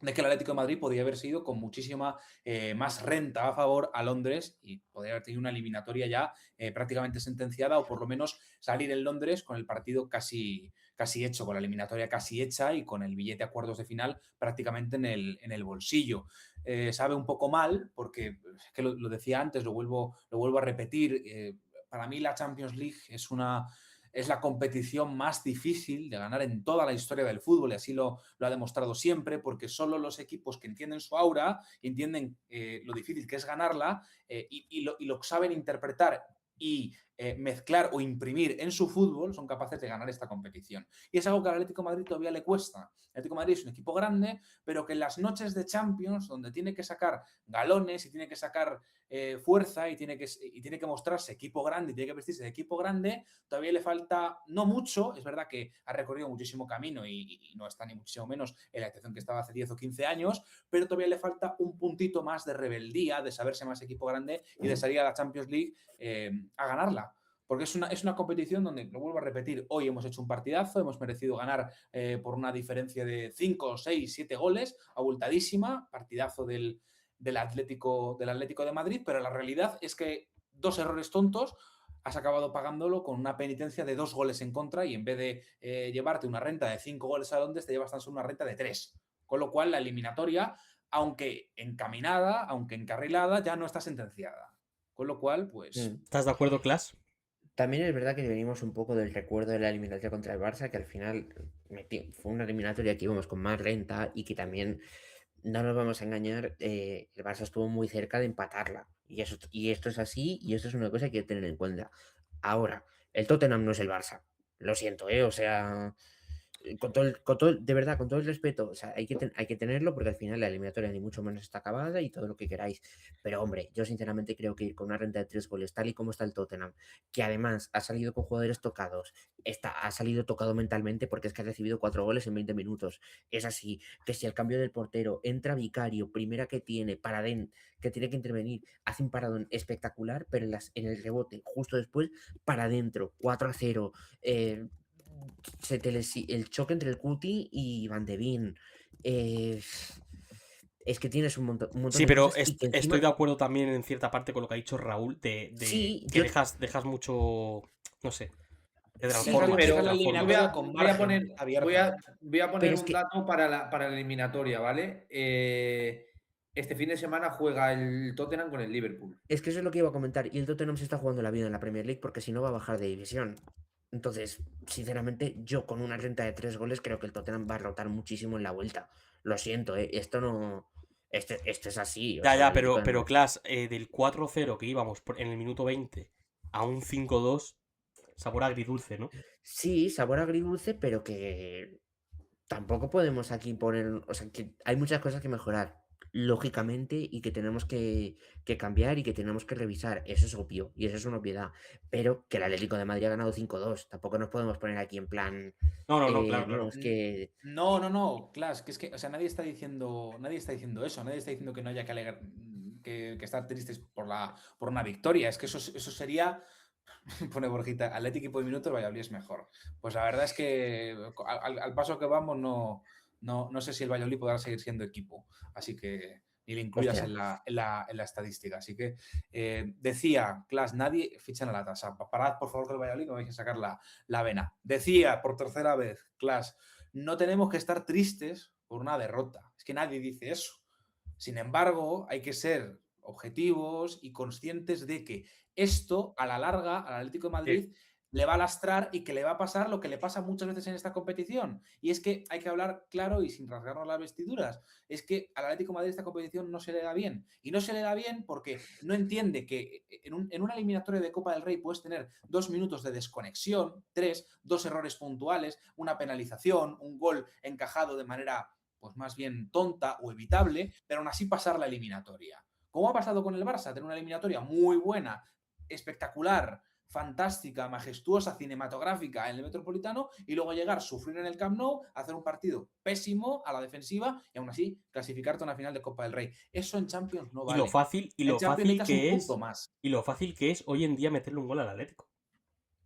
de que el Atlético de Madrid podía haber sido con muchísima más renta a favor a Londres y podría haber tenido una eliminatoria ya prácticamente sentenciada, o por lo menos salir en Londres con el partido casi hecho, con la eliminatoria casi hecha y con el billete a cuartos de final prácticamente en el bolsillo. Sabe un poco mal, porque es que lo decía antes, lo vuelvo a repetir. Para mí la Champions League es la competición más difícil de ganar en toda la historia del fútbol, y así lo ha demostrado siempre, porque solo los equipos que entienden su aura, entienden lo difícil que es ganarla, y lo saben interpretar y mezclar o imprimir en su fútbol, son capaces de ganar esta competición. Y es algo que al Atlético de Madrid todavía le cuesta. El Atlético de Madrid es un equipo grande, pero que en las noches de Champions, donde tiene que sacar galones y tiene que sacar fuerza y tiene que mostrarse equipo grande y tiene que vestirse de equipo grande, todavía le falta no mucho. Es verdad que ha recorrido muchísimo camino y no está ni muchísimo menos en la situación que estaba hace 10 o 15 años, pero todavía le falta un puntito más de rebeldía, de saberse más equipo grande y de salir a la Champions League a ganarla. Porque es una competición donde, lo vuelvo a repetir, hoy hemos hecho un partidazo, hemos merecido ganar por una diferencia de 5, 6, 7 goles, abultadísima, partidazo del Atlético de Madrid, pero la realidad es que 2 errores tontos has acabado pagándolo con una penitencia de 2 goles en contra, y en vez de llevarte una renta de 5 goles a Londres, te llevas tan solo una renta de 3. Con lo cual, la eliminatoria, aunque encaminada, aunque encarrilada, ya no está sentenciada. Con lo cual, pues... ¿Estás de acuerdo, Clas? También es verdad que venimos un poco del recuerdo de la eliminatoria contra el Barça, que al final fue una eliminatoria que íbamos con más renta y que también, no nos vamos a engañar, el Barça estuvo muy cerca de empatarla. Y esto es así, y esto es una cosa que hay que tener en cuenta. Ahora, el Tottenham no es el Barça. Lo siento, ¿eh? O sea, de verdad, con todo el respeto, o sea, hay que tenerlo, porque al final la eliminatoria ni mucho menos está acabada y todo lo que queráis. Pero hombre, yo sinceramente creo que ir con una renta de 3 goles, tal y como está el Tottenham, que además ha salido con jugadores tocados, ha salido tocado mentalmente porque es que ha recibido 4 goles en 20 minutos. Es así, que si al cambio del portero entra Vicario, primera que tiene, que tiene que intervenir, hace un paradón espectacular, pero en el rebote, justo después, para adentro, 4-0. El choque entre el Cuti y Van de Ven. eh, es que tienes un montón Sí, de pero cosas y que estoy de encima, acuerdo también en cierta parte con lo que ha dicho Raúl, de sí, que dejas mucho, no sé, te sí, transformas, te Dejar pero, la transformas. eliminatoria con Voy a margen poner, abierta. voy a poner pero es un que, dato para la eliminatoria, ¿vale? Este fin de semana juega el Tottenham con el Liverpool. eso es lo que iba a comentar. Y el Tottenham se está jugando la vida en la Premier League porque si no va a bajar de división. Entonces, sinceramente, yo con una renta de 3 goles creo que el Tottenham va a rotar muchísimo en la vuelta. Lo siento, esto no. Esto es así. O Ya, sea, el ya, Atlético de pero Madrid. Clas, del 4-0 que íbamos en el minuto 20 a un 5-2, sabor agridulce, ¿no? Sí, sabor agridulce, pero que tampoco podemos aquí poner, o sea, que hay muchas cosas que mejorar, lógicamente, y que tenemos que cambiar y que tenemos que revisar. Eso es obvio y eso es una obviedad. Pero que el Atlético de Madrid ha ganado 5-2. Tampoco nos podemos poner aquí en plan, No, no, no, claro, no, claro. es que. No, no, no, Clash, o sea, nadie está diciendo eso, nadie está diciendo que no haya que estar tristes por una victoria. Es que eso sería, pone Borjita, Atlético y por minutos, Valladolid es mejor. Pues la verdad es que al paso que vamos, no sé si el Valladolid podrá seguir siendo equipo, así que ni le incluyas Hostia, en la estadística. Así que decía, Clash, nadie fichan a la tasa. Parad, por favor, que el Valladolid no vais a sacar la vena. Decía por tercera vez, Clash, no tenemos que estar tristes por una derrota. Es que nadie dice eso. Sin embargo, hay que ser objetivos y conscientes de que esto, a la larga, al Atlético de Sí. Madrid le va a lastrar y que le va a pasar lo que le pasa muchas veces en esta competición. Y es que hay que hablar claro y sin rasgarnos las vestiduras. Es que al Atlético de Madrid esta competición no se le da bien. Y no se le da bien porque no entiende que en una eliminatoria de Copa del Rey puedes tener 2 minutos de desconexión, 2 errores puntuales, una penalización, un gol encajado de manera pues más bien tonta o evitable, pero aún así pasar la eliminatoria. ¿Cómo ha pasado con el Barça? Tener una eliminatoria muy buena, espectacular, fantástica, majestuosa, cinematográfica en el Metropolitano, y luego llegar, sufrir en el Camp Nou, hacer un partido pésimo a la defensiva y aún así clasificarte a una final de Copa del Rey. Eso en Champions no Y lo vale. fácil, y En lo Champions fácil necesitas un que punto es, más. y lo fácil que es hoy en día meterle un gol al Atlético.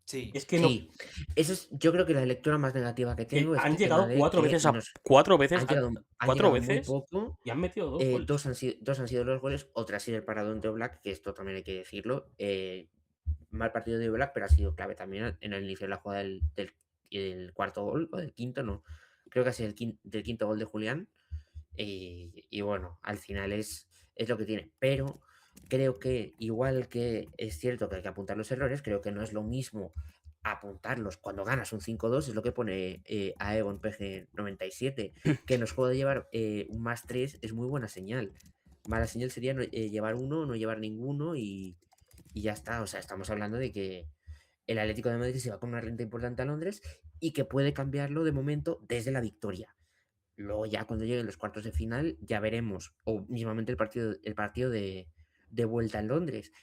Sí. Es que no. Sí, esa es yo creo que la lectura más negativa que Que tengo es han el tema llegado de cuatro que veces a. nos Cuatro veces. han llegado muy poco. Y han metido 2 goles. Dos han sido los goles, otra ha sido el paradón de Oblak, que esto también hay que decirlo. Mal partido de Oblak, pero ha sido clave también en el inicio de la jugada del cuarto gol, o del quinto, no. Creo que ha sido del quinto gol de Julián. Y bueno, al final es lo que tiene. Pero creo que, igual que es cierto que hay que apuntar los errores, creo que no es lo mismo apuntarlos cuando ganas un 5-2, es lo que pone Aegon PG97, que nos puede llevar un +3 es muy buena señal. Mala señal sería llevar uno, no llevar ninguno y ya está. O sea, estamos hablando de que el Atlético de Madrid se va con una renta importante a Londres y que puede cambiarlo de momento desde la victoria. Luego ya cuando lleguen los cuartos de final ya veremos, o mismamente el partido de vuelta en Londres.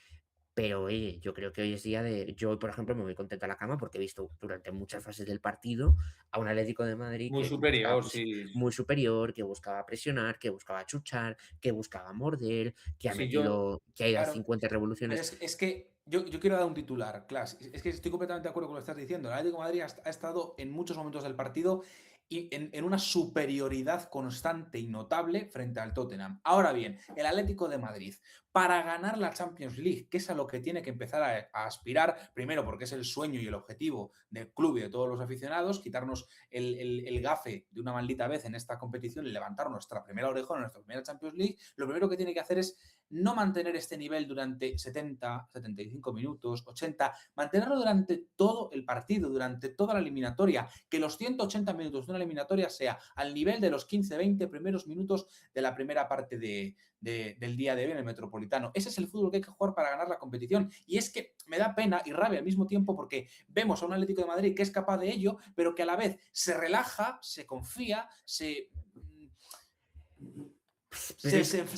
Pero oye, yo creo que hoy es día de. Yo hoy, por ejemplo, me voy contento a la cama porque he visto durante muchas fases del partido a un Atlético de Madrid Muy que superior, buscaba sí. muy superior, que buscaba presionar, que buscaba chuchar, que buscaba morder, que ha Sí, yo, que ha ido a Claro. 50 Pero revoluciones. es que yo quiero dar un titular, Clas. Es que estoy completamente de acuerdo con lo que estás diciendo. El Atlético de Madrid ha estado en muchos momentos del partido y en una superioridad constante y notable frente al Tottenham. Ahora bien, el Atlético de Madrid, para ganar la Champions League, que es a lo que tiene que empezar a aspirar, primero porque es el sueño y el objetivo del club y de todos los aficionados, quitarnos el gafe de una maldita vez en esta competición y levantar nuestra primera orejona, nuestra primera Champions League, lo primero que tiene que hacer es no mantener este nivel durante 70, 75 minutos, 80, mantenerlo durante todo el partido, durante toda la eliminatoria, que los 180 minutos de una eliminatoria sea al nivel de los 15, 20 primeros minutos de la primera parte del día de hoy en el Metropolitano. Ese es el fútbol que hay que jugar para ganar la competición. Y es que me da pena y rabia al mismo tiempo porque vemos a un Atlético de Madrid que es capaz de ello, pero que a la vez se relaja, se confía, se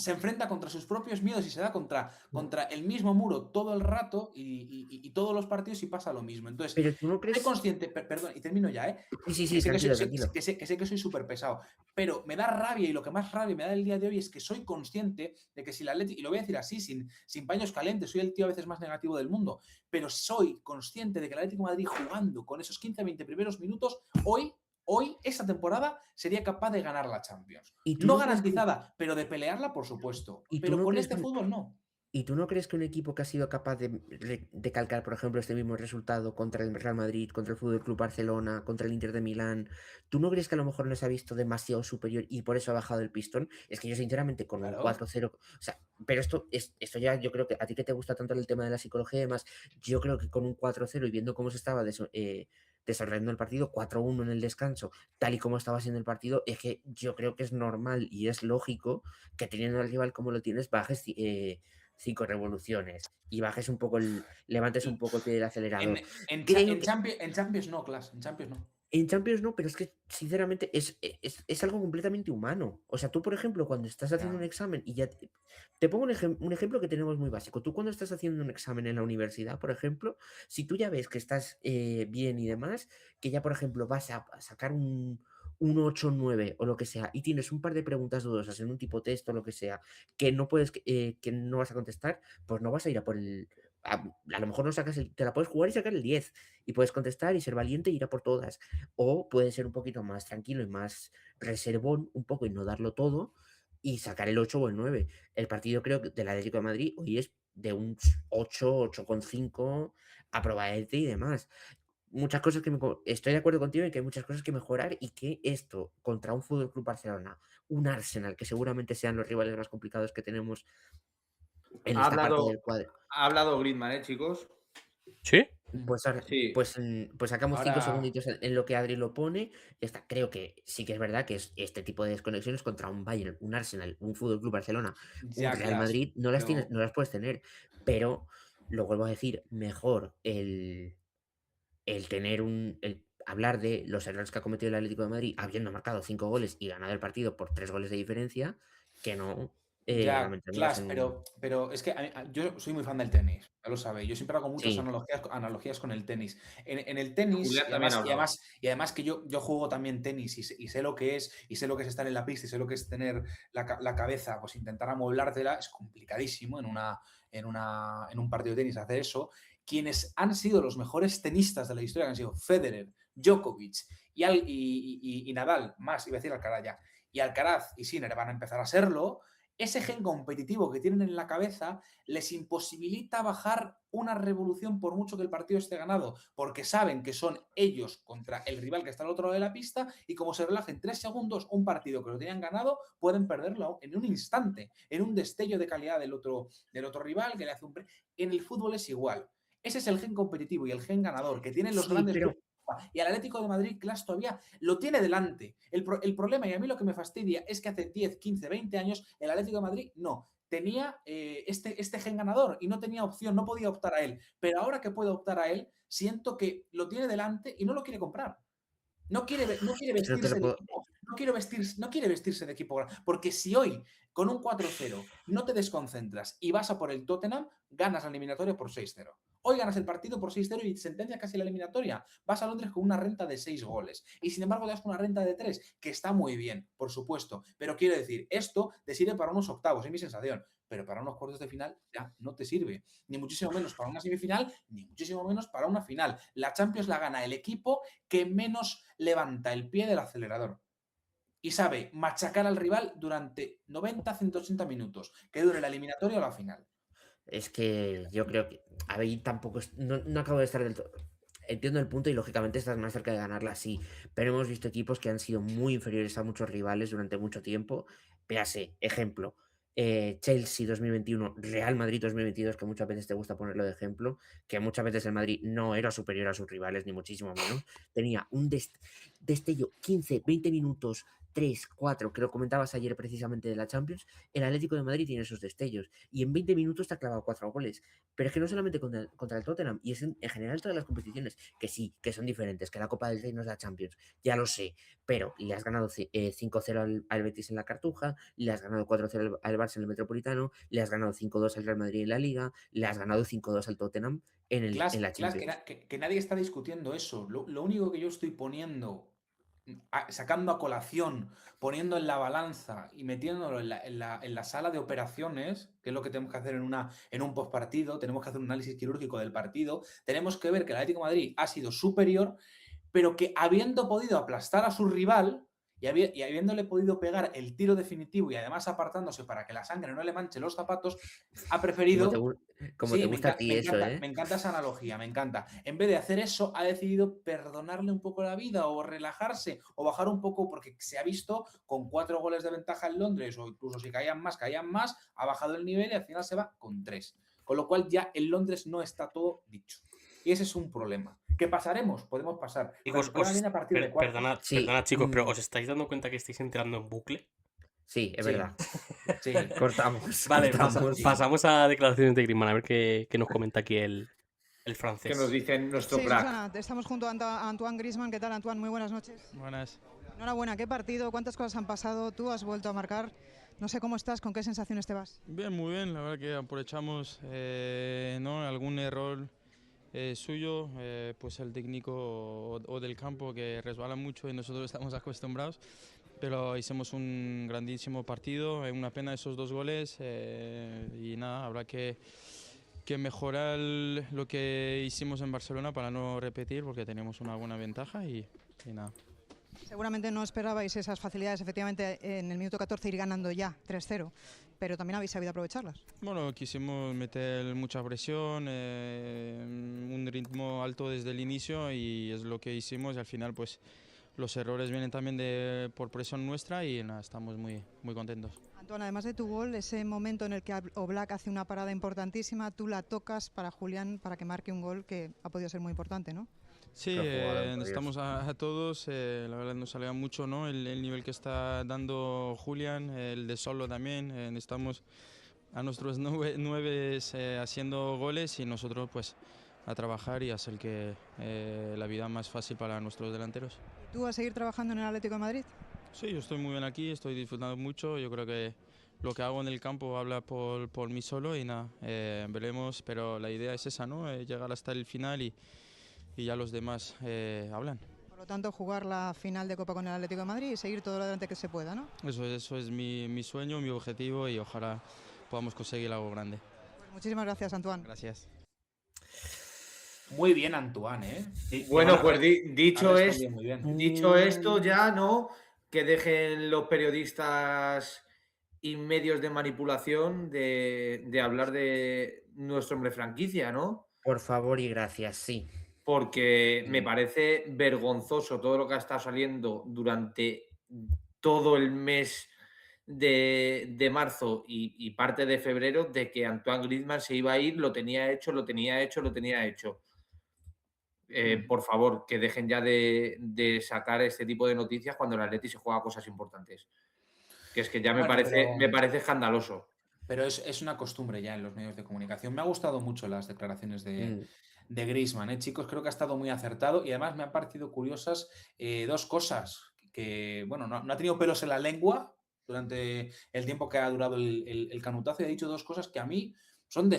enfrenta contra sus propios miedos y se da contra el mismo muro todo el rato y todos los partidos y pasa lo mismo. Entonces, Pero tú no soy crees. consciente, perdón, y termino ya, Sí, tranquilo, tranquilo. que sé que soy súper pesado, pero me da rabia y lo que más rabia me da el día de hoy es que soy consciente de que si la Atleti, y lo voy a decir así, sin paños calientes, soy el tío a veces más negativo del mundo, pero soy consciente de que el Atlético de Madrid jugando con esos 15-20 primeros minutos, hoy, esta temporada, sería capaz de ganar la Champions. ¿Y tú No no crees que, garantizada, pero de pelearla, por supuesto. y tú Pero no con crees este que fútbol no. ¿Y tú no crees que un equipo que ha sido capaz de calcar, por ejemplo, este mismo resultado contra el Real Madrid, contra el Fútbol Club Barcelona, contra el Inter de Milán, ¿tú no crees que a lo mejor no se ha visto demasiado superior y por eso ha bajado el pistón? Es que yo, sinceramente, con un Claro. 4-0, o sea, pero esto ya, yo creo que a ti que te gusta tanto el tema de la psicología y demás, yo creo que con un 4-0 y viendo cómo se estaba desarrollando el partido, 4-1 en el descanso, tal y como estaba siendo el partido, es que yo creo que es normal y es lógico que teniendo al rival como lo tienes, bajes 5 revoluciones y bajes un poco levantes un poco el pie del acelerador. Creo que En Champions no, Clas. En Champions no. en Champions no, pero es que sinceramente es algo completamente humano. O sea, tú, por ejemplo, cuando estás haciendo un Ya. examen y ya te pongo un ejemplo que tenemos muy básico. Tú cuando estás haciendo un examen en la universidad, por ejemplo, si tú ya ves que estás bien y demás, que ya, por ejemplo, vas a sacar un 8 9 o lo que sea, y tienes un par de preguntas dudosas en un tipo test o lo que sea, que no puedes, que no vas a contestar, pues no vas a ir a por el. A lo mejor no sacas te la puedes jugar y sacar el 10 y puedes contestar y ser valiente y ir a por todas. O puede ser un poquito más tranquilo y más reservón, un poco y no darlo todo y sacar el 8 o el 9. El partido creo que del Atlético de Madrid hoy es de un 8, 8,5, aprobadete y demás. Muchas cosas estoy de acuerdo contigo en que hay muchas cosas que mejorar y que esto contra un Fútbol Club Barcelona, un Arsenal, que seguramente sean los rivales más complicados que tenemos en Ha esta parte hablado, del cuadro. ha hablado Griezmann, chicos. ¿Sí? Pues, Sí. pues sacamos 5 Ahora, segunditos en lo que Adri lo pone. Ya está. Creo que sí que es verdad que es este tipo de desconexiones contra un Bayern, un Arsenal, un Fútbol Club Barcelona, un ya, Real Clas. Madrid, no las tienes, Pero no las puedes tener. Pero lo vuelvo a decir, mejor el tener el hablar de los errores que ha cometido el Atlético de Madrid habiendo marcado 5 goles y ganado el partido por 3 goles de diferencia, que no ya, lamentándonos Clas, en un. pero es que yo soy muy fan del tenis, ya lo sabéis. Yo siempre hago muchas Sí, analogías con el tenis. En el tenis, Julián también hablaba. y además que yo juego también tenis y sé lo que es, estar en la pista y sé lo que es tener la cabeza, pues intentar amoblártela, es complicadísimo en un partido de tenis hacer eso. quienes han sido los mejores tenistas de la historia, que han sido Federer, Djokovic y Nadal, más, iba a decir Alcaraz ya, y Alcaraz y Sinner van a empezar a serlo, ese gen competitivo que tienen en la cabeza les imposibilita bajar una revolución por mucho que el partido esté ganado, porque saben que son ellos contra el rival que está al otro lado de la pista y como se relajen 3 segundos, un partido que lo tenían ganado, pueden perderlo en un instante, en un destello de calidad del otro rival que le hace un... En el fútbol es igual. Ese es el gen competitivo y el gen ganador que tienen los Sí, grandes pero y el Atlético de Madrid, Clash todavía lo tiene delante. El problema, y a mí lo que me fastidia, es que hace 10, 15, 20 años el Atlético de Madrid no. Tenía este gen ganador y no tenía opción, no podía optar a él. Pero ahora que puede optar a él, siento que lo tiene delante y no lo quiere comprar. No quiere no te vestirse lo de puedo... equipo. No quiere vestirse de equipo. Porque si hoy, con un 4-0, no te desconcentras y vas a por el Tottenham, ganas la eliminatoria por 6-0. Hoy ganas el partido por 6-0 y sentencia casi la eliminatoria. Vas a Londres con una renta de 6 goles. Y sin embargo, te das con una renta de 3, que está muy bien, por supuesto. Pero quiero decir, esto te sirve para unos octavos, es mi sensación. Pero para unos cuartos de final ya no te sirve. Ni muchísimo menos para una semifinal, ni muchísimo menos para una final. La Champions la gana el equipo que menos levanta el pie del acelerador y sabe machacar al rival durante 90-180 minutos, que dure la eliminatoria o la final. Es que yo creo que ahí tampoco no acabo de estar del todo. Entiendo el punto y lógicamente estás más cerca de ganarla, sí, pero hemos visto equipos que han sido muy inferiores a muchos rivales durante mucho tiempo. Véase, ejemplo, Chelsea 2021, Real Madrid 2022, que muchas veces te gusta ponerlo de ejemplo, que muchas veces el Madrid no era superior a sus rivales, ni muchísimo menos. Tenía un destello 15, 20 minutos, 3, 4, que lo comentabas ayer precisamente de la Champions. El Atlético de Madrid tiene esos destellos y en 20 minutos te ha clavado 4 goles. Pero es que no solamente contra el Tottenham, y es en general todas las competiciones, que sí, que son diferentes, que la Copa del Rey no es la Champions, ya lo sé, pero le has ganado 5-0 al Betis en la Cartuja, le has ganado 4-0 al Barça en el Metropolitano, le has ganado 5-2 al Real Madrid en la Liga, le has ganado 5-2 al Tottenham en la Champions. Que nadie está discutiendo eso. Lo único que yo estoy poniendo, sacando a colación, poniendo en la balanza y metiéndolo en la sala de operaciones, que es lo que tenemos que hacer en un postpartido, tenemos que hacer un análisis quirúrgico del partido, tenemos que ver que el Atlético de Madrid ha sido superior, pero que habiendo podido aplastar a su rival y habiéndole podido pegar el tiro definitivo y además apartándose para que la sangre no le manche los zapatos, ha preferido... Como te Sí, gusta a ti eso, ¿eh? me encanta esa analogía, me encanta. En vez de hacer eso, ha decidido perdonarle un poco la vida o relajarse o bajar un poco porque se ha visto con 4 goles de ventaja en Londres o incluso si caían más, ha bajado el nivel y al final se va con 3. Con lo cual ya en Londres no está todo dicho. Y ese es un problema. ¿Qué pasaremos? Podemos pasar. Chicos, A partir de perdonad, Sí, perdonad, chicos, pero ¿os estáis dando cuenta que estáis entrando en bucle? Sí, es Sí. verdad. Sí. Cortamos. Vale, cortamos. pasamos a declaraciones de Griezmann, a ver qué nos comenta aquí el francés. ¿Qué nos dicen nuestro Sí, crack? Susana, estamos junto a Antoine Griezmann. ¿Qué tal, Antoine? Muy buenas noches. Buenas. Enhorabuena, qué partido, cuántas cosas han pasado, tú has vuelto a marcar. No sé cómo estás, con qué sensaciones te vas. Bien, muy bien. La verdad que aprovechamos ¿no? algún error suyo, pues el técnico o del campo que resbala mucho y nosotros estamos acostumbrados. Pero hicimos un grandísimo partido, una pena esos 2 goles y nada, habrá que mejorar lo que hicimos en Barcelona para no repetir porque teníamos una buena ventaja y nada. Seguramente no esperabais esas facilidades, efectivamente, en el minuto 14 ir ganando ya 3-0, pero también habéis sabido aprovecharlas. Bueno, quisimos meter mucha presión, un ritmo alto desde el inicio y es lo que hicimos y al final pues los errores vienen también por presión nuestra y nada, estamos muy, muy contentos. Antoine, además de tu gol, ese momento en el que Oblak hace una parada importantísima, tú la tocas para Julián para que marque un gol que ha podido ser muy importante, ¿no? Sí, necesitamos a todos, la verdad nos alegra mucho, ¿no? el nivel que está dando Julián, el de Solo también, necesitamos a nuestros 9 haciendo goles y nosotros pues a trabajar y hacer que la vida más fácil para nuestros delanteros. ¿Tú vas a seguir trabajando en el Atlético de Madrid? Sí, yo estoy muy bien aquí, estoy disfrutando mucho, yo creo que lo que hago en el campo habla por mí solo y nada, veremos, pero la idea es esa, ¿no? Llegar hasta el final y ya los demás hablan. Por lo tanto, jugar la final de Copa con el Atlético de Madrid y seguir todo lo adelante que se pueda, ¿no? Eso es mi sueño, mi objetivo y ojalá podamos conseguir algo grande. Pues muchísimas gracias, Antoine. Gracias. Muy bien, Antoine, ¿eh? Sí, Bueno, bueno, pues Ha dicho respondido muy bien. esto ya, ¿no? Que dejen los periodistas y medios de manipulación de hablar de nuestro hombre franquicia, ¿no? Por favor y gracias, sí. Porque me Sí. parece vergonzoso todo lo que ha estado saliendo durante todo el mes de marzo y parte de febrero de que Antoine Griezmann se iba a ir, lo tenía hecho, lo tenía hecho, lo tenía hecho. Por favor, que dejen ya de sacar este tipo de noticias cuando el Atleti se juega cosas importantes. Que es que ya Bueno, me parece escandaloso. pero es una costumbre ya en los medios de comunicación. Me ha gustado mucho las declaraciones Mm. de Griezmann, ¿eh, chicos? Creo que ha estado muy acertado y además me han parecido curiosas dos cosas que, bueno, no ha tenido pelos en la lengua durante el tiempo que ha durado el canutazo y ha dicho dos cosas que a mí son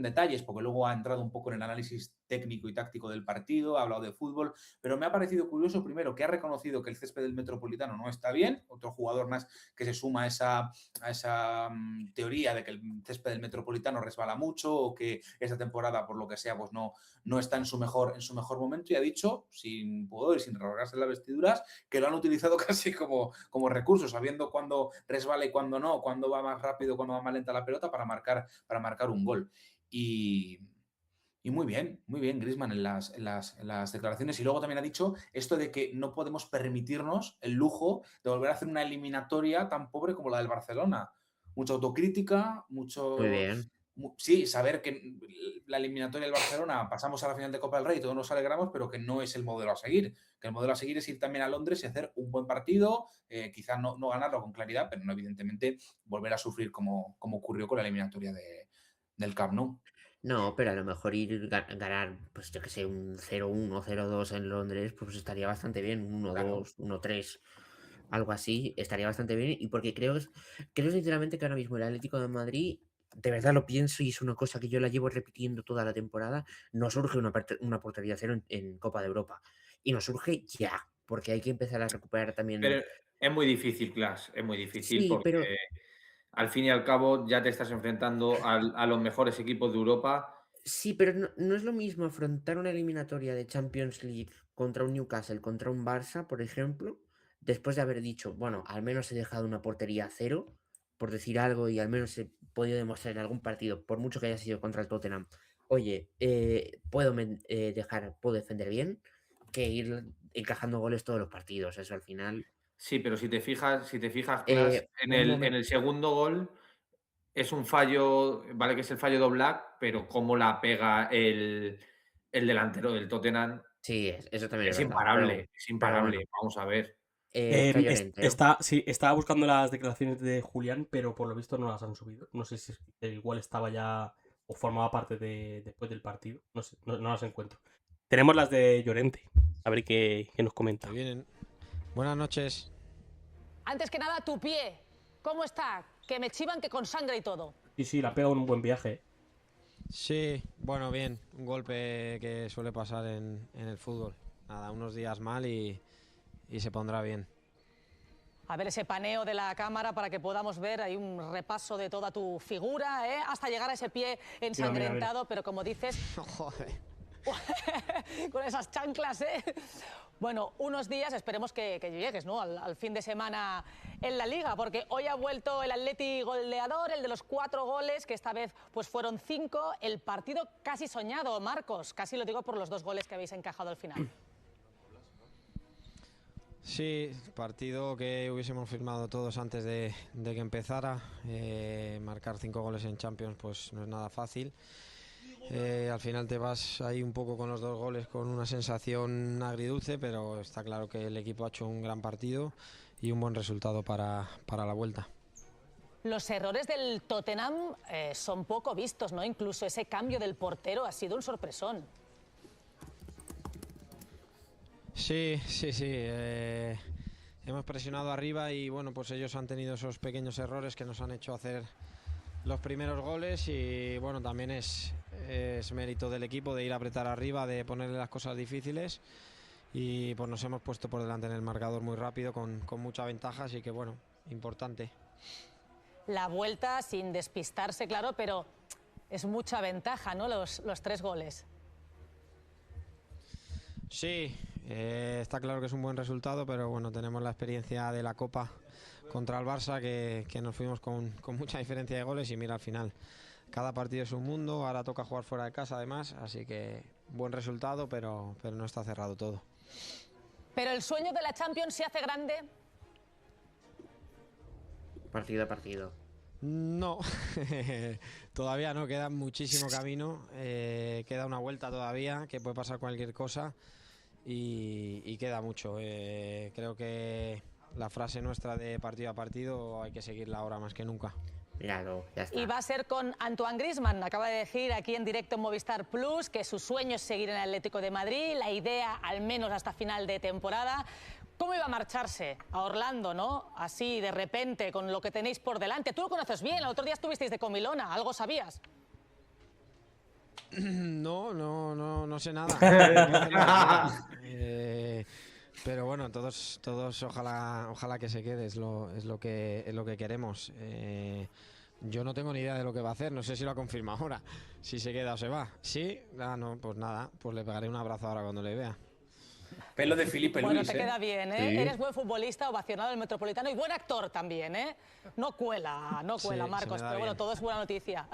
detalles, porque luego ha entrado un poco en el análisis técnico y táctico del partido, ha hablado de fútbol, pero me ha parecido curioso, primero, que ha reconocido que el césped del Metropolitano no está bien, otro jugador más que se suma a esa teoría de que el césped del Metropolitano resbala mucho o que esta temporada, por lo que sea, pues no está en su mejor momento, y ha dicho, sin pudor y sin rasgarse las vestiduras, que lo han utilizado casi como recurso, sabiendo cuándo resbala y cuándo no, cuándo va más rápido, cuándo va más lenta la pelota para marcar un gol. Y muy bien, Griezmann en las declaraciones. Y luego también ha dicho esto de que no podemos permitirnos el lujo de volver a hacer una eliminatoria tan pobre como la del Barcelona. Mucha autocrítica, Muy bien. sí, saber que la eliminatoria del Barcelona pasamos a la final de Copa del Rey y todos nos alegramos, pero que no es el modelo a seguir. Que el modelo a seguir es ir también a Londres y hacer un buen partido, quizás no ganarlo con claridad, pero no evidentemente volver a sufrir como ocurrió con la eliminatoria del Camp Nou. No, pero a lo mejor ganar, pues yo que sé, un 0-1, 0-2 en Londres, pues estaría bastante bien. Un 1-2, Claro. 1-3, algo así, estaría bastante bien. Y porque creo sinceramente que ahora mismo el Atlético de Madrid, de verdad lo pienso y es una cosa que yo la llevo repitiendo toda la temporada, no surge una portería cero en Copa de Europa. Y nos surge ya, porque hay que empezar a recuperar también. Pero es muy difícil, Klas, es muy difícil Sí, porque pero al fin y al cabo ya te estás enfrentando a los mejores equipos de Europa. Sí, pero no es lo mismo afrontar una eliminatoria de Champions League contra un Newcastle, contra un Barça, por ejemplo, después de haber dicho, bueno, al menos he dejado una portería a cero, por decir algo, y al menos he podido demostrar en algún partido, por mucho que haya sido contra el Tottenham, oye, puedo defender bien, que ir encajando goles todos los partidos. Eso al final. Sí, pero si te fijas, Klas, en Un en momento. el segundo gol es un fallo, vale que es el fallo de Oblak, pero cómo la pega el delantero del Tottenham Sí, eso también es es verdad. imparable, es Pero bueno, imparable. Vamos a ver. está Llorente, ¿no? Sí, estaba buscando las declaraciones de Julián, pero por lo visto no las han subido. No sé si igual estaba ya o formaba parte después del partido. No sé, no las encuentro. Tenemos las de Llorente. A ver qué nos comenta. Ahí vienen. Buenas noches. Antes que nada, tu pie. ¿Cómo está? Que me chivan que con sangre y todo. Sí, la ha pegado en un buen viaje. Sí, bueno, bien. Un golpe que suele pasar en el fútbol. Nada, unos días mal y se pondrá bien. A ver ese paneo de la cámara para que podamos ver ahí un repaso de toda tu figura, ¿eh? Hasta llegar a ese pie ensangrentado, pero como dices... Joder. Con esas chanclas, ¿eh? Bueno, unos días esperemos que llegues, ¿no? Al fin de semana en la Liga, porque hoy ha vuelto el Atleti goleador, el de los 4 goles, que esta vez pues fueron 5. El partido casi soñado, Marcos. Casi lo digo por los 2 goles que habéis encajado al final. Sí, partido que hubiésemos firmado todos antes de que empezara. Marcar 5 goles en Champions pues no es nada fácil. Al final te vas ahí un poco con los 2 goles con una sensación agridulce, pero está claro que el equipo ha hecho un gran partido y un buen resultado para la vuelta. Los errores del Tottenham son poco vistos, ¿no? Incluso ese cambio del portero ha sido un sorpresón. Sí. Hemos presionado arriba y bueno, pues ellos han tenido esos pequeños errores que nos han hecho hacer los primeros goles y bueno, también es mérito del equipo de ir a apretar arriba, de ponerle las cosas difíciles y pues nos hemos puesto por delante en el marcador muy rápido con mucha ventaja, así que bueno, importante. La vuelta sin despistarse, claro, pero es mucha ventaja, ¿no? Los 3 goles. Sí, está claro que es un buen resultado, pero bueno, tenemos la experiencia de la Copa contra el Barça, que nos fuimos con mucha diferencia de goles y mira al final. Cada partido es un mundo, ahora toca jugar fuera de casa además, así que buen resultado, pero no está cerrado todo. Pero el sueño de la Champions se hace grande. Partido a partido. No, todavía no, queda muchísimo camino, queda una vuelta todavía, que puede pasar cualquier cosa y queda mucho. Creo que la frase nuestra de partido a partido hay que seguirla ahora más que nunca. Míralo, ya está. Y va a ser con Antoine Griezmann. Acaba de decir aquí en directo en Movistar Plus que su sueño es seguir en el Atlético de Madrid, la idea al menos hasta final de temporada. ¿Cómo iba a marcharse a Orlando, no? Así, de repente, con lo que tenéis por delante. Tú lo conoces bien, el otro día estuvisteis de comilona, ¿algo sabías? No sé nada. Pero bueno, todos ojalá que se quede, es lo que queremos. Yo no tengo ni idea de lo que va a hacer, no sé si lo ha confirmado ahora, si se queda o se va. Sí, no, pues nada, pues le pegaré un abrazo ahora cuando le vea. Pelo de Felipe Bueno, Luis, te queda bien, ¿eh? Sí. Eres buen futbolista, ovacionado del Metropolitano y buen actor también, ¿eh? No cuela, Sí, Marcos, se me da pero bueno, bien. todo es buena noticia.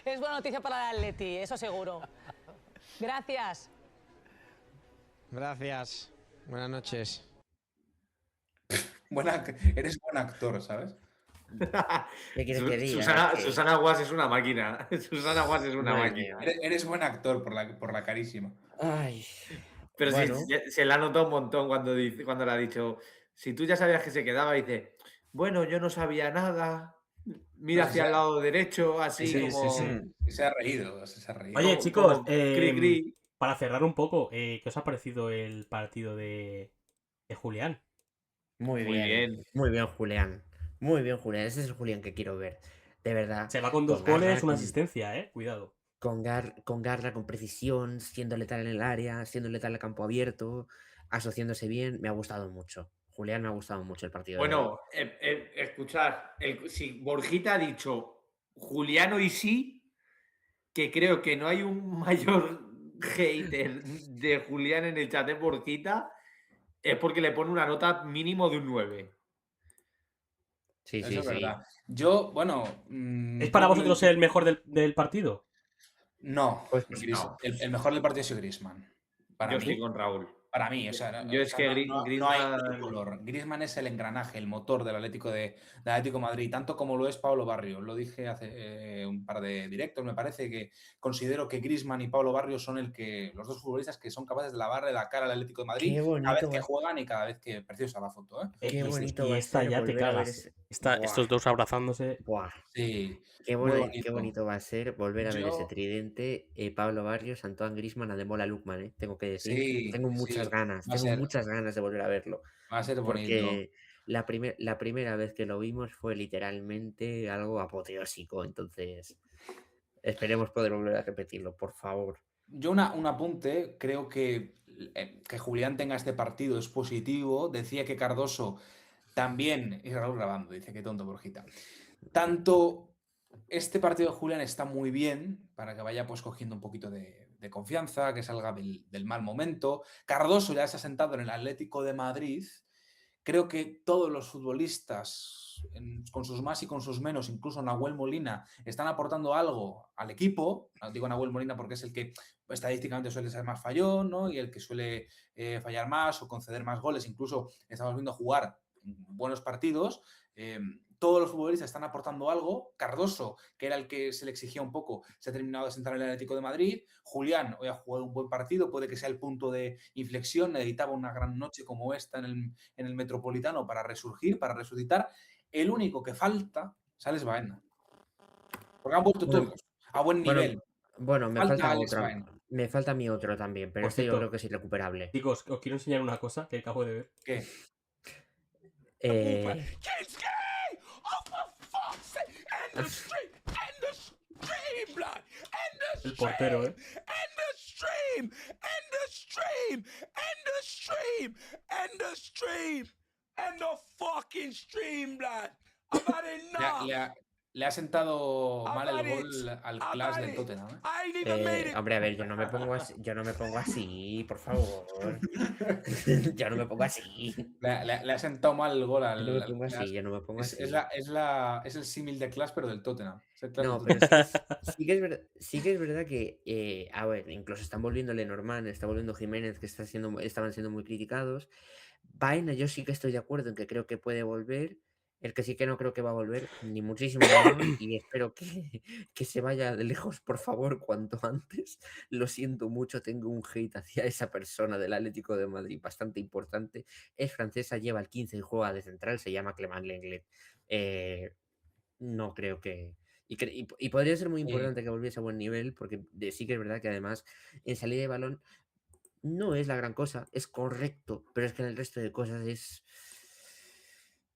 Es buena noticia para el Atleti, eso seguro. Gracias. Gracias, buenas noches. Eres buen actor, ¿sabes? ¿Qué quieres que diga? Susana, Que- Susana Guas es una máquina. Susana Guas es una Madre máquina. mía. Eres buen actor por la carísima. Ay, Pero bueno. sí, se le ha notado un montón cuando le ha dicho, si tú ya sabías que se quedaba, dice, bueno, yo no sabía nada, mira No, hacia el lado derecho, así Sí, como... sí. Se ha reído, se ha reído. Oye, como- chicos, como cri, cri. para cerrar un poco, ¿qué os ha parecido el partido de Julián? Muy Muy bien. bien. Muy bien, Julián. Muy bien, Julián. Ese es el Julián que quiero ver. De verdad. Se va con 2 garra, goles, una asistencia, cuidado. con garra, con precisión, siendo letal en el área, siendo letal en el campo abierto, asociándose bien. Me ha gustado mucho. Julián, me ha gustado mucho el partido de hoy. Bueno, escuchad, si Borjita ha dicho Juliano y sí, que creo que no hay un mayor hater de Julián en el chat de Borjita, es porque le pone una nota mínimo de un 9. Sí, Eso sí, es sí. verdad. Yo, bueno. ¿Es para creo que lo vosotros dije- el mejor del partido? No, Pues no. El mejor del partido es Griezmann. Para Yo mí. estoy con Raúl. Para mí, o sea, Yo es que no hay Griezmann... color. Griezmann es el engranaje, el motor del Atlético del Atlético de Madrid, tanto como lo es Pablo Barrios. Lo dije hace un par de directos, me parece que considero que Griezmann y Pablo Barrios son los dos futbolistas que son capaces de lavarle la cara al Atlético de Madrid Qué cada vez bonito que va, juegan y cada vez que... Preciosa la foto, ¿eh? qué bonito y va a esta ser ya te volver a ver cagas. ese. Estos Buah, dos abrazándose. buah. Sí, Qué muy bonito bonito. va a ser volver a ver ese Yo, tridente, Pablo Barrios, Antoine Griezmann, Ademola Lookman, tengo que decir. sí, Tengo muchas sí, ganas, va a tengo ser, muchas ganas de volver a verlo. va a ser bonito. Porque la primera vez que lo vimos fue literalmente algo apoteósico. Entonces, esperemos poder volver a repetirlo, por favor. Yo un apunte, creo que Julián tenga este partido es positivo. Decía que Cardoso también, y Raúl grabando, dice que tonto Borjita. Tanto este partido de Julián está muy bien para que vaya pues cogiendo un poquito de confianza, que salga del mal momento. Cardoso ya se ha sentado en el Atlético de Madrid. Creo que todos los futbolistas, con sus más y con sus menos, incluso Nahuel Molina, están aportando algo al equipo. Digo Nahuel Molina porque es el que estadísticamente suele ser más fallón, ¿no? Y el que suele fallar más o conceder más goles. Incluso estamos viendo jugar buenos partidos. Todos los futbolistas están aportando algo. Cardoso, que era el que se le exigía un poco, se ha terminado de sentar en el Atlético de Madrid. Julián hoy ha jugado un buen partido, puede que sea el punto de inflexión. Necesitaba una gran noche como esta en el Metropolitano para resurgir, para resucitar. El único que falta, Sales Baena. Porque han vuelto Bueno, todos a buen bueno, nivel. bueno, me Falta falta Alex otra. Baena. Me falta mi otro también, pero Por este yo cierto, creo que es irrecuperable. chicos, os quiero enseñar una cosa que acabo de ver. ¿Qué? Eh, El portero, ¿eh? Le ha sentado mal el gol al Clash del Tottenham, ¿eh? Hombre, a ver, yo no me pongo así, por favor. Yo no me pongo así. Le ha sentado mal el gol Yo no me al pongo Clash. así, yo no me pongo así. Es el símil de Clash, pero del Tottenham. Es el Clash No, del pero Tottenham. sí que es verdad que, a ver, incluso están volviendo Lenormand, está volviendo Jiménez, que estaban siendo muy criticados. Vaina, yo sí que estoy de acuerdo en que creo que puede volver. El que sí que no creo que va a volver, ni muchísimo menos, y espero que se vaya de lejos, por favor, cuanto antes. Lo siento mucho, tengo un hate hacia esa persona del Atlético de Madrid bastante importante. Es francesa, lleva el 15 y juega de central, se llama Clément Lenglet. No creo que... Y podría ser muy Sí. importante que volviese a buen nivel, porque sí que es verdad que además en salida de balón no es la gran cosa, es correcto, pero es que en el resto de cosas es...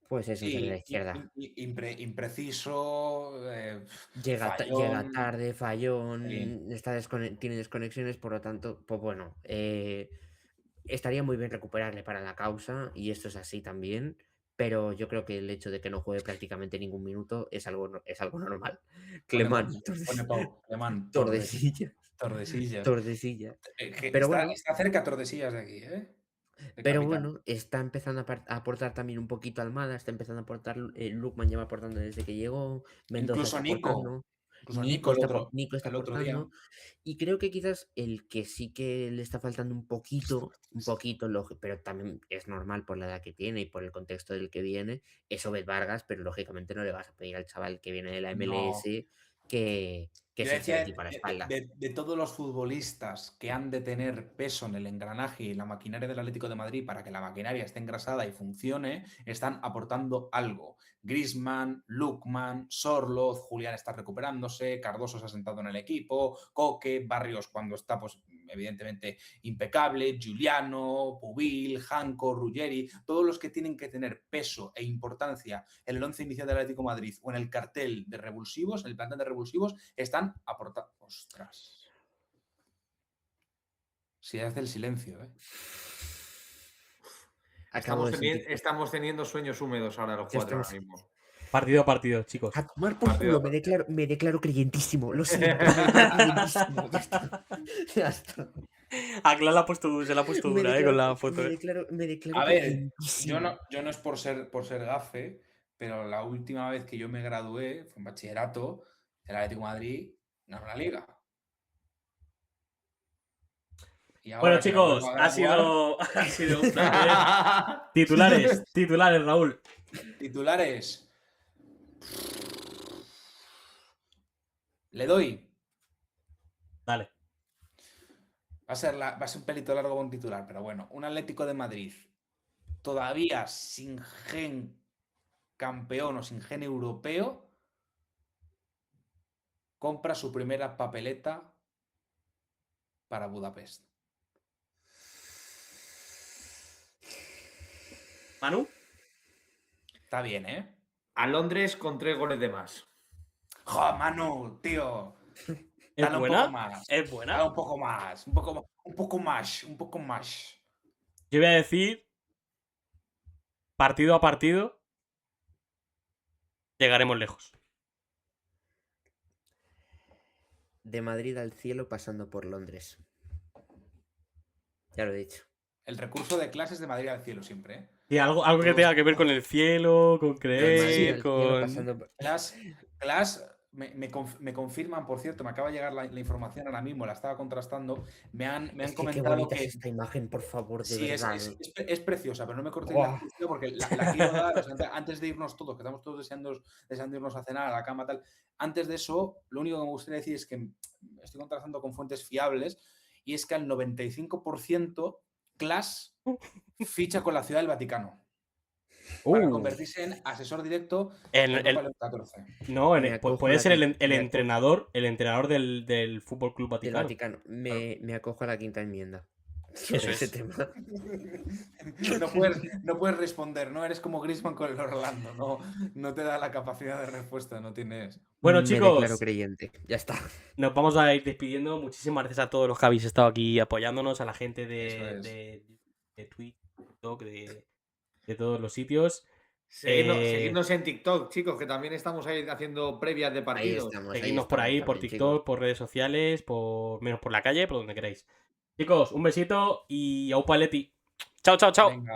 Pues es un cero de la izquierda. Impreciso, Llega fallón. tarde, fallón, Sí. tiene desconexiones, por lo tanto, pues bueno, estaría muy bien recuperarle para la causa, y esto es así también, pero yo creo que el hecho de que no juegue prácticamente ningún minuto es algo normal. Clemán, Pone Pau, Clemán, Tordesillas. Tordesillas. Tordesillas. Que Pero está, bueno, está cerca Tordesillas de aquí, ¿eh? De pero capital. bueno, está empezando a aportar también un poquito Almada, está empezando a aportar, Lookman lleva aportando desde que llegó, Mendoza Incluso está Nico. aportando, Incluso Nico Nico está el otro día. aportando, y creo que quizás el que sí que le está faltando un poquito, pero también es normal por la edad que tiene y por el contexto del que viene, es Obed Vargas, pero lógicamente no le vas a pedir al chaval que viene de la MLS No. que Yo se eche decía de ti para la espalda. de todos los futbolistas que han de tener peso en el engranaje y la maquinaria del Atlético de Madrid para que la maquinaria esté engrasada y funcione, están aportando algo. Griezmann, Lookman, Sorloz, Julián está recuperándose, Cardoso se ha sentado en el equipo, Coque, Barrios cuando está, pues evidentemente impecable, Giuliano, Pubil, Janko, Ruggeri, todos los que tienen que tener peso e importancia en el once inicial del Atlético de Madrid o en el cartel de revulsivos, en el plantel de revulsivos, están aportando. ¡Ostras! Si hace el silencio, ¿eh? Estamos teniendo sueños húmedos ahora los cuatro ahora mismo. Partido a partido, chicos. A tomar por culo, me declaro creyentísimo. Lo siento, me declaro creyentísimo. Ya está. A Clan se la ha puesto dura, con la foto. Me declaro A ver, creyentísimo. yo no es por ser gafe, pero la última vez que yo me gradué, fue en bachillerato, el Atlético de Madrid ganó la Liga. Y ahora Bueno, chicos, ha sido un placer. Titulares, Raúl. Titulares. Le doy. Dale. Va a ser un pelito largo con titular, pero bueno, un Atlético de Madrid todavía sin gen campeón o sin gen europeo compra su primera papeleta para Budapest. ¿Manu? Está bien, ¿eh? A Londres con 3 goles de más. ¡Jo, Manu, tío! ¿Es buena? Un poco más. ¿Es buena? Dale un poco más. Un poco más. Yo voy a decir, partido a partido, llegaremos lejos. De Madrid al cielo pasando por Londres. Ya lo he dicho. El recurso de clases de Madrid al cielo siempre, ¿eh? Y algo que tenga que ver con el cielo, con creer, con... Clash, me confirman, por cierto, me acaba de llegar la información ahora mismo, la estaba contrastando. Me han comentado que es esta imagen, por favor, de verdad. Es preciosa, pero no me cortéis la publicidad porque la quiero dar. O sea, antes de irnos todos, que estamos todos deseando irnos a cenar a la cama, tal. Antes de eso, lo único que me gustaría decir es que estoy contrastando con fuentes fiables y es que al 95% Clash ficha con la Ciudad del Vaticano. Para convertirse en asesor directo en el León 14. No, puede ser el entrenador del Fútbol Club Vaticano. Me acojo a la quinta enmienda. Eso es. Tema. No puedes responder, ¿no? Eres como Griezmann con el Orlando, no te da la capacidad de respuesta, no tienes. Bueno, chicos, me declaro creyente, ya está. Nos vamos a ir despidiendo. Muchísimas gracias a todos los que habéis estado aquí apoyándonos, a la gente de Twitch, TikTok, de todos los sitios. Seguidnos en TikTok, chicos, que también estamos ahí haciendo previas de Ahí partidos. estamos. Seguidnos por ahí, por también, TikTok, chicos. por redes sociales, menos por la calle, por donde queráis. Chicos, un besito y aupa Leti. Chao, chao, chao. Venga.